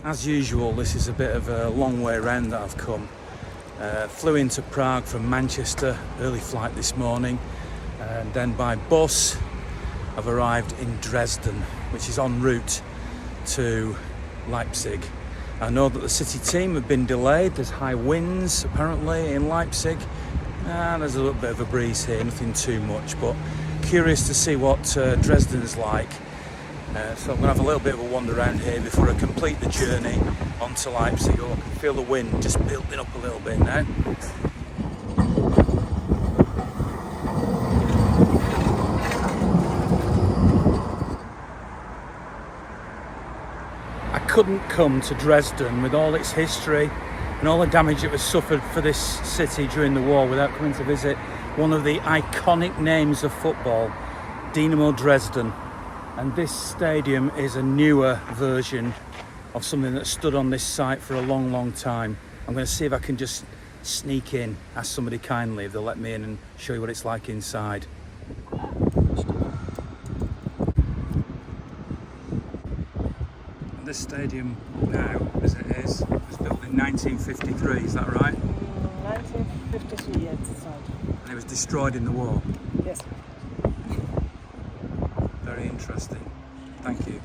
As usual, this is a bit of a long way round that I've come. Flew into Prague from Manchester, early flight this morning, and then by bus I've arrived in Dresden, which is en route to Leipzig. I know that the City team have been delayed. There's high winds apparently in Leipzig, and there's a little bit of a breeze here, nothing too much, but curious to see what Dresden's like. So I'm going to have a little bit of a wander around here before I complete the journey onto Leipzig. Oh, I can feel the wind just building up a little bit now. I couldn't come to Dresden with all its history and all the damage that was suffered for this city during the war without coming to visit one of the iconic names of football, Dynamo Dresden. And this stadium is a newer version of something that stood on this site for a long, long time. I'm going to see if I can just sneak in, ask somebody kindly if they'll let me in and show you what it's like inside. This stadium now, as it is, was built in 1953, is that right? 1953, yes, it's right. And it was destroyed in the war? Yes. Very interesting. Thank you.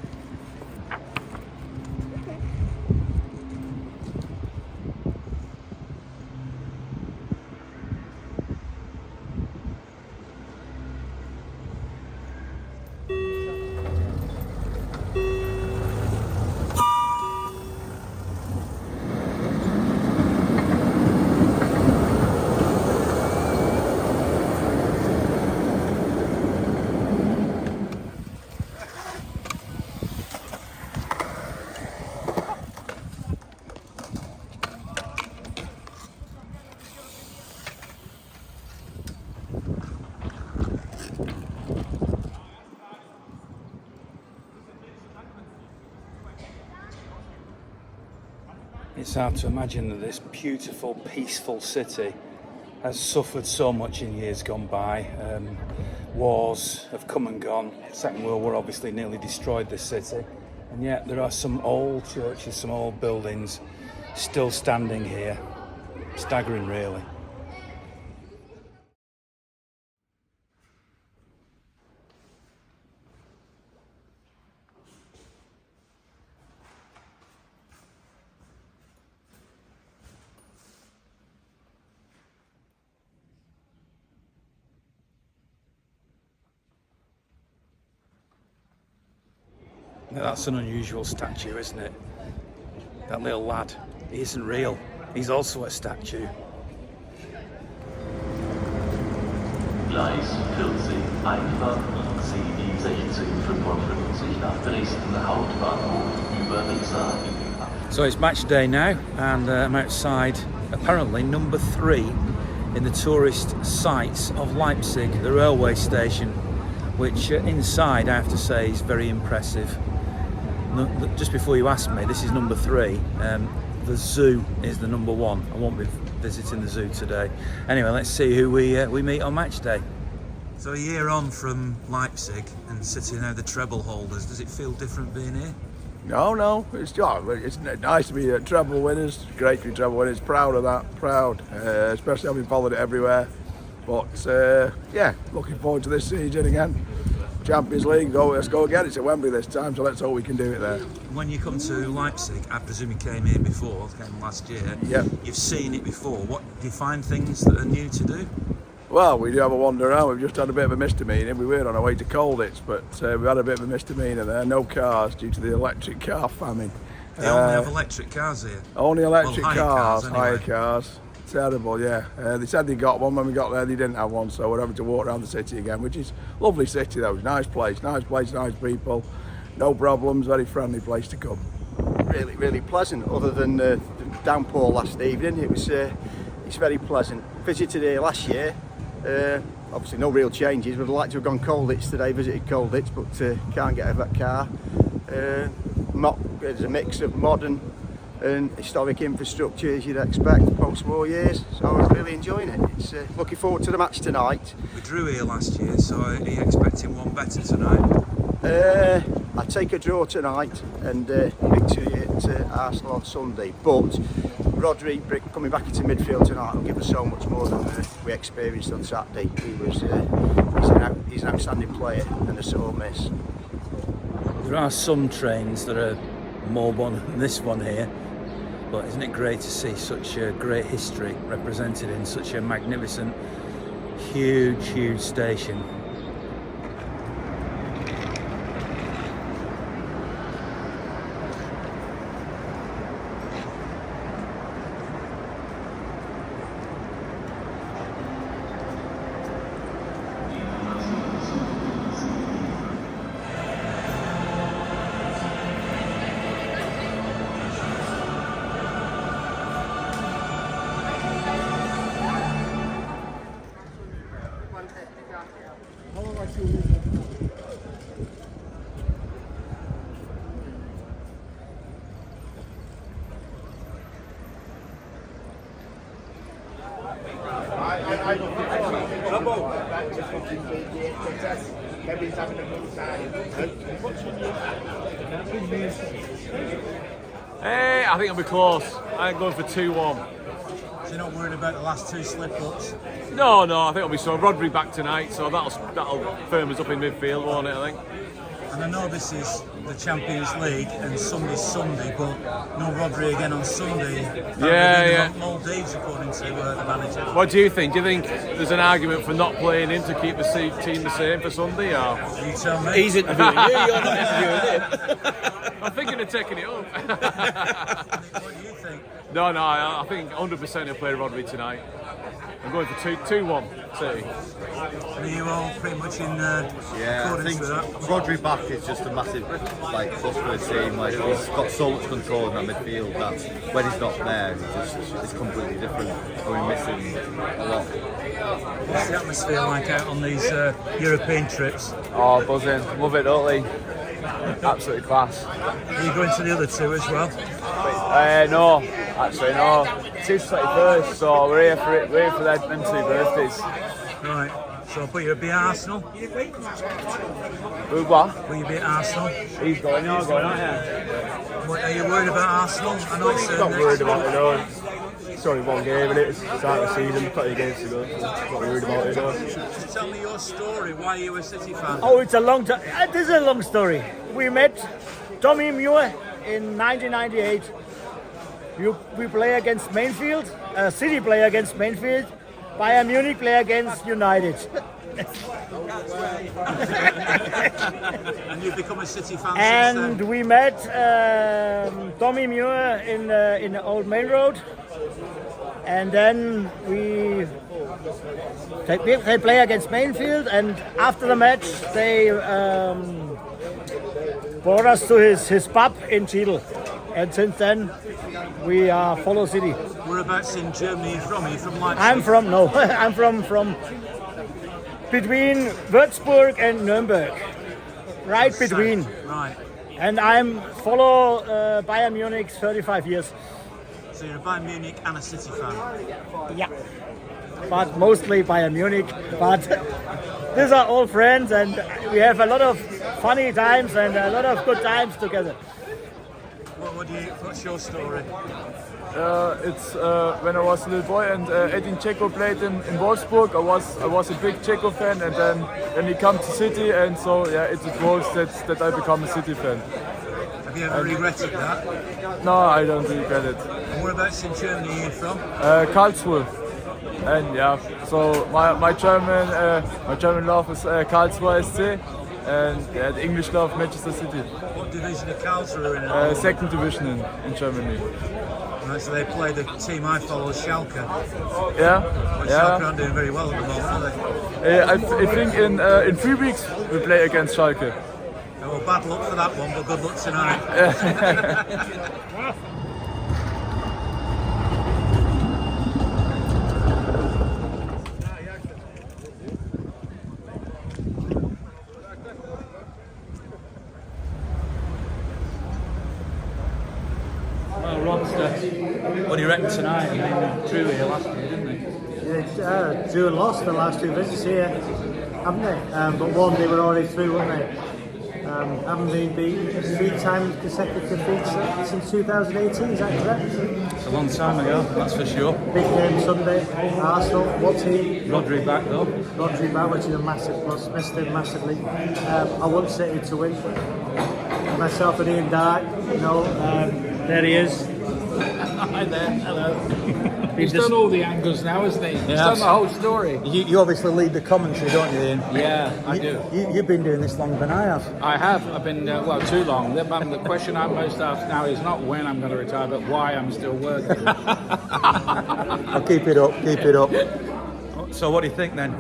It's hard to imagine that this beautiful, peaceful city has suffered so much in years gone by. Wars have come and gone. The Second World War obviously nearly destroyed this city. And yet there are some old churches, some old buildings still standing here. Staggering, really. That's an unusual statue, isn't it? That little lad, he isn't real. He's also a statue. Gleis 40, Einfahrt IC 1655 nach Dresden Hauptbahnhof über Riesa. So it's match day now, and I'm outside apparently number 3 in the tourist sites of Leipzig, the railway station, which inside I have to say is very impressive. Just before you ask me, this is number 3. The zoo is the number 1. I won't be visiting the zoo today. Anyway, let's see who we meet on match day. So a year on from Leipzig and City are now the treble holders. Does it feel different being here? No, it's nice to be treble winners. Great to be treble winners. Proud of that. Proud, especially having followed it everywhere. But yeah, looking forward to this season again. Champions League, let's go again. It's at Wembley this time, so let's hope we can do it there. When you come to Leipzig, I presume you came here before, came last year. Yeah. You've seen it before. What do you find things that are new to do? Well, we do have a wander around. We've just had a bit of a misdemeanor. We were on our way to Colditz, but we had a bit of a misdemeanor there. No cars due to the electric car famine. They only have electric cars here? Only electric hire cars, anyway. hire cars. Terrible, yeah. They said they got one. When we got there, they didn't have one, so we're having to walk around the city again, which is a lovely city though. It's a nice place, nice people, no problems, very friendly place to come. Really pleasant. Other than the downpour last evening, it's very pleasant. Visited here last year. Obviously, no real changes. Would have liked to have gone Colditz today. Visited Colditz, but can't get out of that car. There's a mix of modern and historic infrastructure as you'd expect post-war years, so I was really enjoying it. It's looking forward to the match tonight. We drew here last year, so are you expecting one better tonight? I'd take a draw tonight and victory at Arsenal on Sunday. But Rodri coming back into midfield tonight will give us so much more than we experienced on Saturday. He's an outstanding player and a sore miss. There are some trains that are more one than this one here, but isn't it great to see such a great history represented in such a magnificent, huge station? Hey, I think it'll be close. I'm going for 2-1. So you're not worried about the last two slip-ups? No, I think it'll be so. Rodri back tonight, so that'll firm us up in midfield, won't it, I think? And I know this is the Champions League and Sunday's Sunday, but no Rodri again on Sunday. Yeah. Maldives, according to the manager. What do you think? Do you think there's an argument for not playing him to keep the team the same for Sunday? Or? You tell me. He's interviewing you, you're not interviewing him. I'm thinking of taking it up. What do you think? No, I think 100% he'll play Rodri tonight. I'm going for 2-1 City. Are you all pretty much in I accordance think with that? Rodri back is just a massive plus for the team. Like, he's got so much control in that midfield that when he's not there, it's completely different. And we're missing a lot. What's the atmosphere like out on these European trips? Oh, buzzing. Love it, don't we? Absolutely class. Are you going to the other two as well? No. Actually, no. It's his 21st, so we're here for it. We're here for them two birthdays. Right. So, but you'll be at Arsenal? Who, what? Will you be at Arsenal? He's going on, aren't you? What, are you worried about Arsenal? I know it's Not worried about it, no. It's only one game, and it's the start of the season, 20 games to go. Not worried about it, no. Just tell me your story, why you a City fan. Oh, it's a long time. This is a long story. We met Tommy Muir in 1998. We play against Mainfield, City play against Mainfield, Bayern Munich play against United. And you've become a City fan And since then? we met Tommy Muir in the Old Main Road. And then they play against Mainfield, and after the match they brought us to his pub in Cheadle. And since then we follow City. Whereabouts in Germany are you from? Are you from Leipzig? I'm from between Würzburg and Nuremberg. Right between. Right. And I'm follow Bayern Munich 35 years. So you're a Bayern Munich and a City fan? Yeah. But mostly Bayern Munich. But these are all friends, and we have a lot of funny times and a lot of good times together. What's your story? It's when I was a little boy and Edin Dzeko played in Wolfsburg. I was a big Dzeko fan, and then he came to City, and so it's a close that I become a City fan. Have you ever regretted that? No, I don't regret it. And whereabouts in Germany are you from? Karlsruhe. And so my German love is Karlsruhe SC, and the English love Manchester City. What division of Karlsruhe in? Second division in Germany. Right, so they play the team I follow, Schalke. Schalke aren't doing very well at the moment, are they? I think in 3 weeks we play against Schalke. Well, bad luck for that one, but good luck tonight. Well, Rodster, what do you reckon tonight? I mean, drew here last year, didn't they? Yeah, drew and lost the last two visits here, haven't they? But one they were already through, weren't they? Haven't been beaten 3 times consecutive defeats since 2018, is that correct? It's a long time ago, that's for sure. Big game Sunday, Arsenal, what team? Rodri back though. Rodri back, which is a massive plus, missed him massively. I want City to win. Myself and Ian Dyke, there he is. Hi there, hello. He's done all the angles now, hasn't he? He's done the whole story. You obviously lead the commentary, don't you, Ian? Yeah, I do. You've been doing this longer than I have. I have. I've been, too long. The question I'm most asked now is not when I'm going to retire, but why I'm still working. I'll keep it up, keep it up. So what do you think then?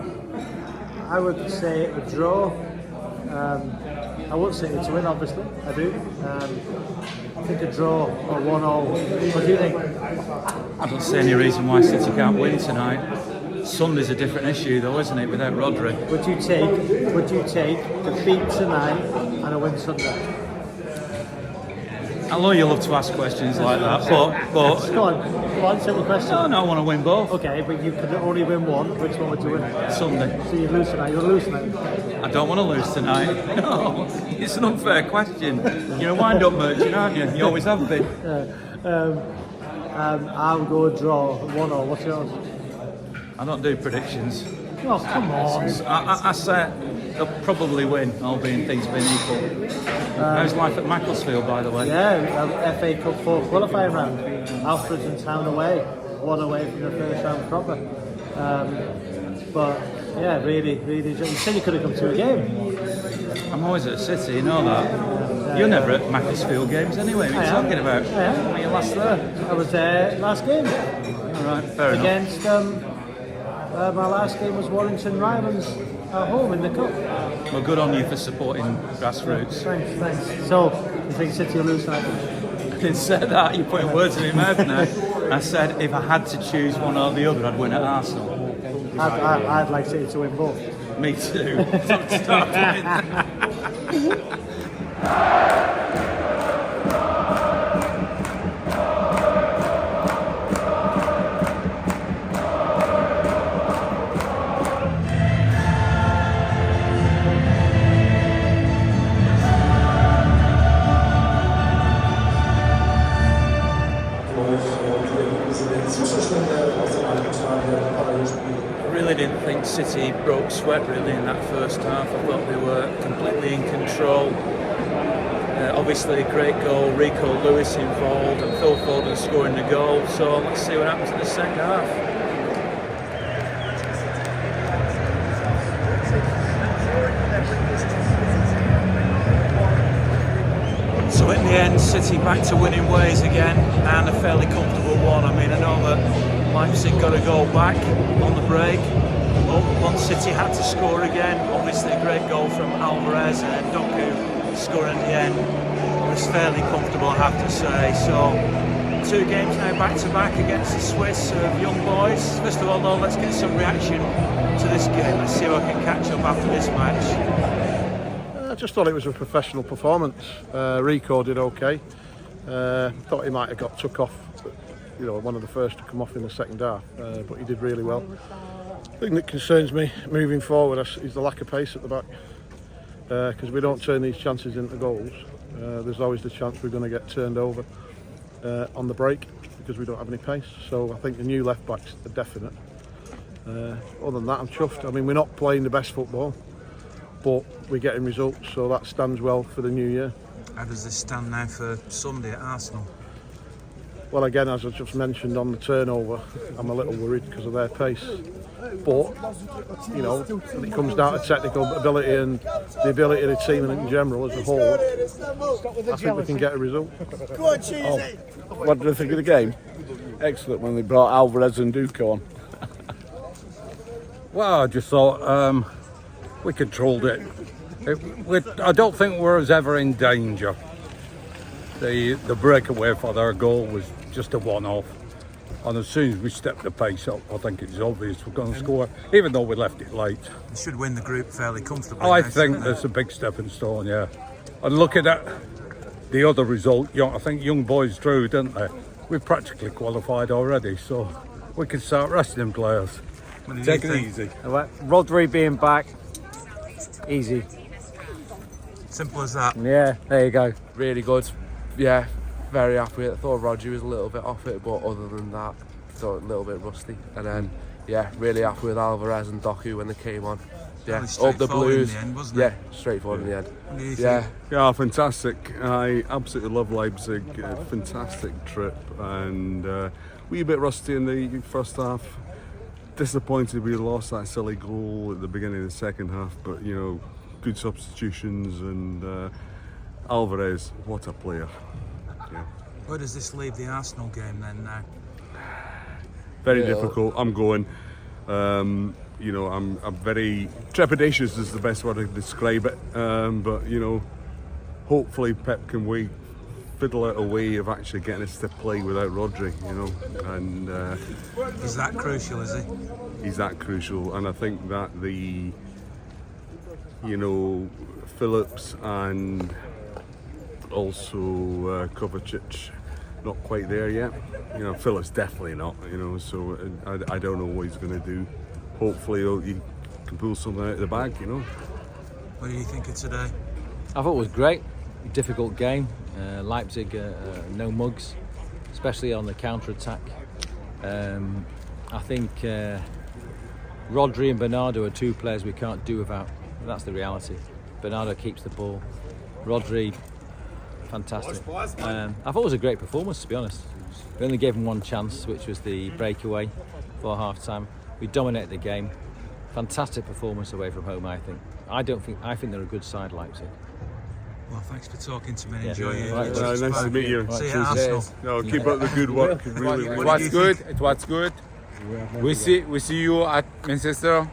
I would say a draw. I want City to win, obviously. I do. I think a draw or 1-1. What do you think? I don't see any reason why City can't win tonight. Sunday's a different issue though, isn't it, without Rodri? Would you take defeat tonight and a win Sunday? I know you love to ask questions like that, but Go on, simple question. no, I want to win both. Okay, but you could only win one. Which one would you win? Sunday. So you lose tonight. You'll lose tonight. I don't want to lose tonight. No, it's an unfair question. You're a wind-up merchant, aren't you? You always have been. I'll go a draw, 1-1. What's yours? I don't do predictions. Oh, come on. I say they'll probably win, all being things being equal. How's life at Macclesfield, by the way? Yeah, FA Cup 4 qualifying round. Alfred's in town away, 1 away from the first round proper. But yeah, really, you said you could have come to a game. I'm always at City, you know that. You're never at Macclesfield games anyway, what are you talking about? When were you last there? I was there last game. Alright, fair enough. Against, my last game was Warrington Rivals at home in the Cup. Well, good on you for supporting grassroots. Thanks. So, you think City will lose tonight? I didn't say that, you're putting words in my mouth now. I said if I had to choose one or the other, I'd win at Arsenal. I'd like City to win both. Me too. Don't start with. I didn't think City broke sweat really in that first half. I thought they were completely in control. Obviously a great goal, Rico Lewis involved and Phil Foden scoring the goal, so let's see what happens in the second half. So in the end, City back to winning ways again, and a fairly comfortable one. I mean, I know that Leipzig got a goal back on the break. Once City had to score again, obviously a great goal from Alvarez and Doku scoring at the end. It was fairly comfortable, I have to say. So 2 games now back to back against the Swiss young boys. First of all though, let's get some reaction to this game. Let's see if I can catch up after this match. I just thought it was a professional performance. Rico did okay. Thought he might have got took off, one of the first to come off in the second half, but he did really well. The thing that concerns me moving forward is the lack of pace at the back, because we don't turn these chances into goals. There's always the chance we're going to get turned over on the break because we don't have any pace. So I think the new left back's a definite. Other than that, I'm chuffed. I mean, we're not playing the best football, but we're getting results, so that stands well for the new year. How does this stand now for Sunday at Arsenal? Well, again, as I just mentioned on the turnover, I'm a little worried because of their pace. But, when it comes down to technical ability and the ability of the team in general as a whole, I think we can get a result. Go on, Cheesy! What did I think of the game? Excellent when they brought Alvarez and Doku on. Well, I just thought we controlled it. I don't think we was ever in danger. The breakaway for their goal was just a one-off. And as soon as we stepped the pace up, I think it's obvious we're going to score, even though we left it late. They should win the group fairly comfortably. I think that's a big stepping stone, yeah. And looking at the other result, I think young boys drew, didn't they? We've practically qualified already, so we can start resting players. Take it easy. Rodri being back, easy. Simple as that. Yeah, there you go. Really good. Yeah, very happy. I thought Rodri was a little bit off it, but other than that, I thought a little bit rusty. And then, yeah, really happy with Alvarez and Doku when they came on. Yeah, up the Blues. In the end, wasn't yeah, it? straightforward in the end. What do you Yeah. think? Yeah, fantastic. I absolutely love Leipzig. Fantastic trip, and we a bit rusty in the first half. Disappointed we lost that silly goal at the beginning of the second half, but you know, good substitutions, and Alvarez, what a player. Yeah. Where does this leave the Arsenal game then now? Very difficult. I'm going. You know, I'm very trepidatious is the best way to describe it. But you know, hopefully Pep can fiddle out a way of actually getting us to play without Rodri. You know, and Is that crucial? Is he? he's that crucial. And I think that Phillips and also Kovacic not quite there yet. You know, Phillips definitely not. You know, so I don't know what he's going to do. Hopefully he can pull something out of the bag, you know. What do you think of today? I thought it was great. Difficult game. Leipzig, no mugs, especially on the counter-attack. I think Rodri and Bernardo are two players we can't do without. That's the reality. Bernardo keeps the ball. Rodri, fantastic. I thought it was a great performance, to be honest. We only gave him one chance, which was the breakaway for half-time. We dominated the game. Fantastic performance away from home, I think. I think they're a good side, Leipzig. Well, thanks for talking to me. Yeah. Enjoy you. Nice to meet you. See you at Arsenal. No, keep up the good work. Really, It was good. It was good. We see you at Manchester.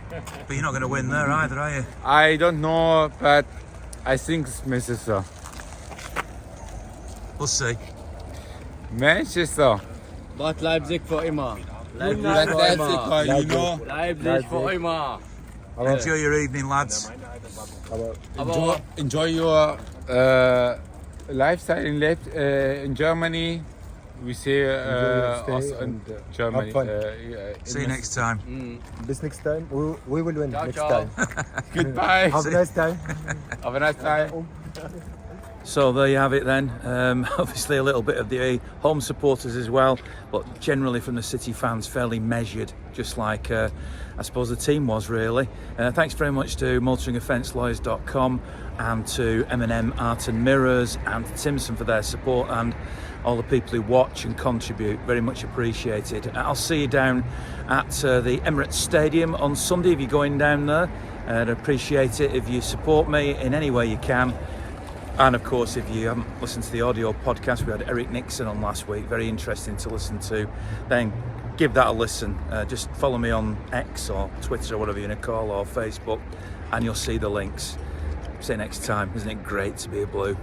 But you're not going to win there either, are you? I don't know, but I think it's Manchester. We'll see. Manchester. But Leipzig for immer. Leipzig for immer. You know. Leipzig for immer. Enjoy your evening, lads. Enjoy your lifestyle in Germany. We see us in Germany. See you next time. Bis next time. We will win next ciao. time. Goodbye. Have a nice time. Have a nice time. So there you have it then. Obviously a little bit of the home supporters as well, but generally from the City fans fairly measured, just like I suppose the team was really. Thanks very much to motoringoffencelawyers.com and to M&M Art and Mirrors and Timson for their support, and all the people who watch and contribute. Very much appreciated. I'll see you down at the Emirates Stadium on Sunday if you're going down there. I'd appreciate it if you support me in any way you can. And of course, if you haven't listened to the audio podcast, we had Eric Nixon on last week. Very interesting to listen to. Then give that a listen. Just follow me on X or Twitter or whatever you're going to call, or Facebook, and you'll see the links. See you next time. Isn't it great to be a Blue?